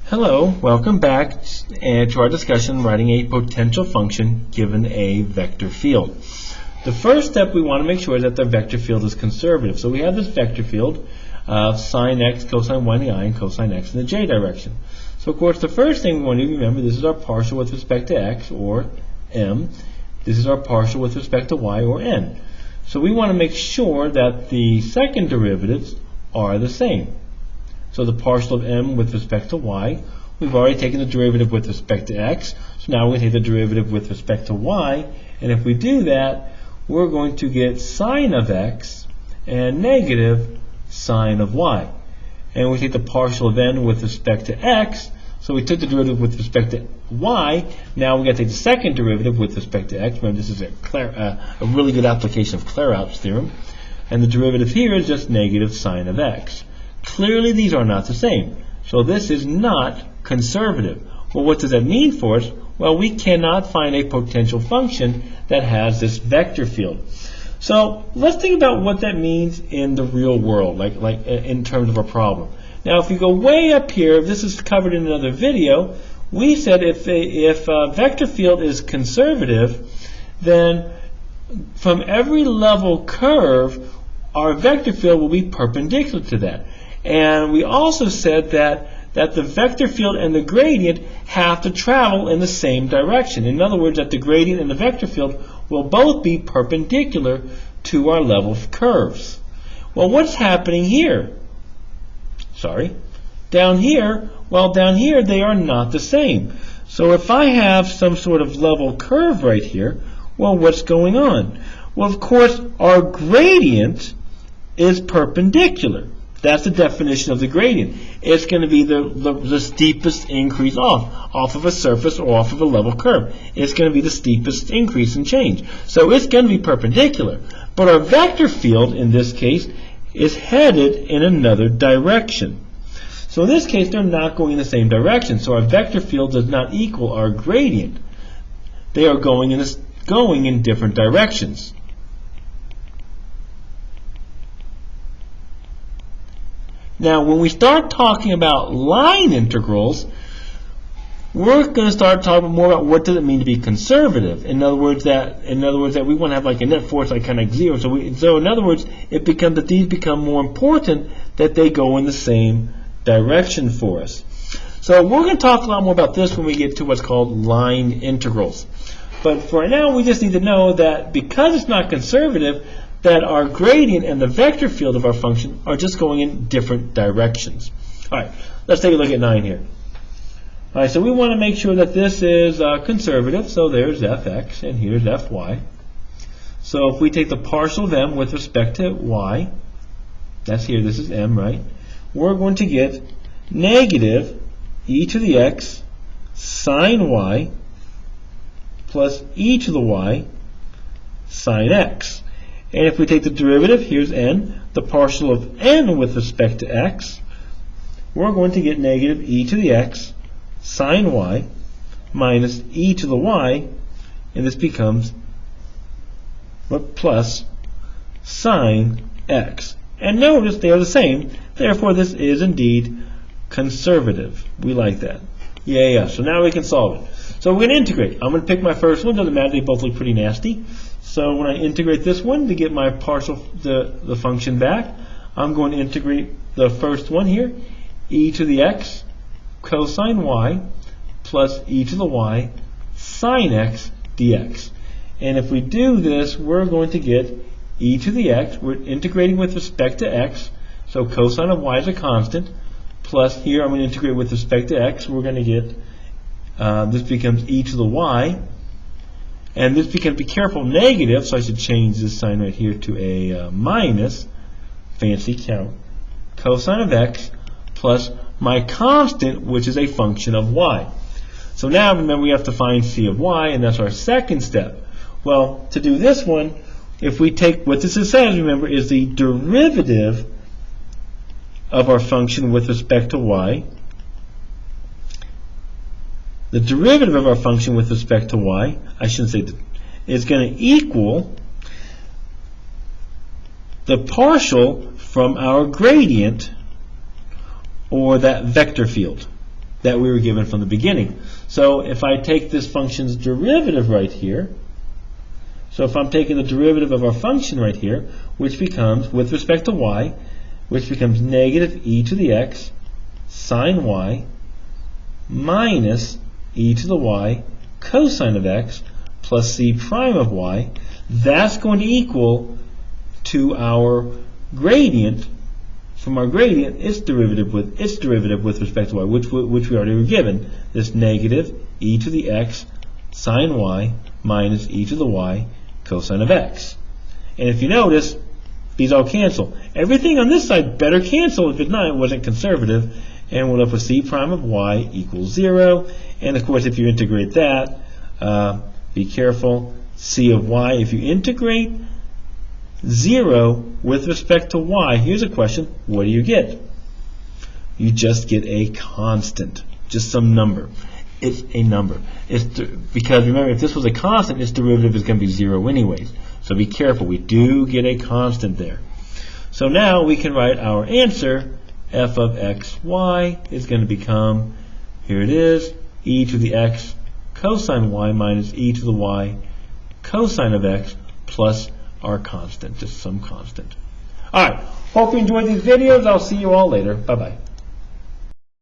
Hello, welcome back to our discussion writing a potential function given a vector field. The first step we want to make sure is that the vector field is conservative. So we have this vector field of sine x, cosine y in the I, and cosine x in the j direction. So of course the first thing we want to remember, this is our partial with respect to x, or m. This is our partial with respect to y, or n. So we want to make sure that the second derivatives are the same. So the partial of m with respect to y, we've already taken the derivative with respect to x, so now we're going to take the derivative with respect to y, and if we do that, we're going to get sine of x and negative sine of y. And we take the partial of n with respect to x, so we took the derivative with respect to y, now we're going to take the second derivative with respect to x. Remember, this is a really good application of Clairaut's theorem, and the derivative here is just negative sine of x. Clearly these are not the same, so this is not conservative. Well, what does that mean for us? Well, we cannot find a potential function that has this vector field. So let's think about what that means in the real world, like in terms of a problem. Now if you go way up here, this is covered in another video, we said if a vector field is conservative, then from every level curve, our vector field will be perpendicular to that. And we also said that the vector field and the gradient have to travel in the same direction. In other words, that the gradient and the vector field will both be perpendicular to our level curves. Well, what's happening here? Down here, well, down here they are not the same. So if I have some sort of level curve right here, well, what's going on? Well, of course, our gradient is perpendicular. That's the definition of the gradient. It's going to be the steepest increase off of a surface or off of a level curve. It's going to be the steepest increase and change. So it's going to be perpendicular. But our vector field, in this case, is headed in another direction. So in this case, they're not going in the same direction. So our vector field does not equal our gradient. They are going in different directions. Now, when we start talking about line integrals, we're going to start talking more about what does it mean to be conservative. In other words, that we want to have like a net force like kind of zero. So in other words, it becomes that these become more important that they go in the same direction for us. So we're going to talk a lot more about this when we get to what's called line integrals. But for now, we just need to know that because it's not conservative, that our gradient and the vector field of our function are just going in different directions. All right, let's take a look at 9 here. All right, so we want to make sure that this is conservative. So there's fx, and here's fy. So if we take the partial of m with respect to y, that's here, this is m, right? We're going to get negative e to the x sine y plus e to the y sine x. And if we take the derivative, here's n, the partial of n with respect to x, we're going to get negative e to the x sine y minus e to the y, and this becomes plus sine x. And notice they are the same, therefore this is indeed conservative. We like that. Yeah. So now we can solve it. So we're going to integrate. I'm going to pick my first one. Doesn't matter, they both look pretty nasty. So when I integrate this one to get my partial, the function back, I'm going to integrate the first one here, e to the x cosine y plus e to the y sine x dx. And if we do this, we're going to get e to the x. We're integrating with respect to x, so cosine of y is a constant, plus here I'm going to integrate with respect to x. We're going to get, this becomes e to the y. And this becomes, be careful, negative, so I should change this sign right here to a minus, fancy count, cosine of x plus my constant, which is a function of y. So now remember we have to find c of y, and that's our second step. Well, to do this one, if we take what this says, remember, is the derivative of our function with respect to y. The derivative of our function with respect to y, I shouldn't say that, is going to equal the partial from our gradient, or that vector field. that we were given from the beginning. So if I take this function's derivative right here, so if I'm taking the derivative of our function right here, which becomes, with respect to y, which becomes negative e to the x sine y minus e to the y cosine of x plus c prime of y, that's going to equal to our gradient. From our gradient, its derivative with respect to y, which we already were given, this negative e to the x sine y minus e to the y cosine of x. And if you notice, these all cancel. Everything on this side better cancel if it wasn't conservative, and we're left with c prime of y equals 0. And of course, if you integrate that, be careful, c of y, if you integrate 0 with respect to y, here's a question, what do you get? You just get a constant, just some number. It's a number. Because remember, if this was a constant, its derivative is going to be 0 anyways. So be careful, we do get a constant there. So now we can write our answer, f of x, y is going to become, here it is, e to the x cosine y minus e to the y cosine of x plus our constant, just some constant. All right, hope you enjoyed these videos. I'll see you all later. Bye-bye.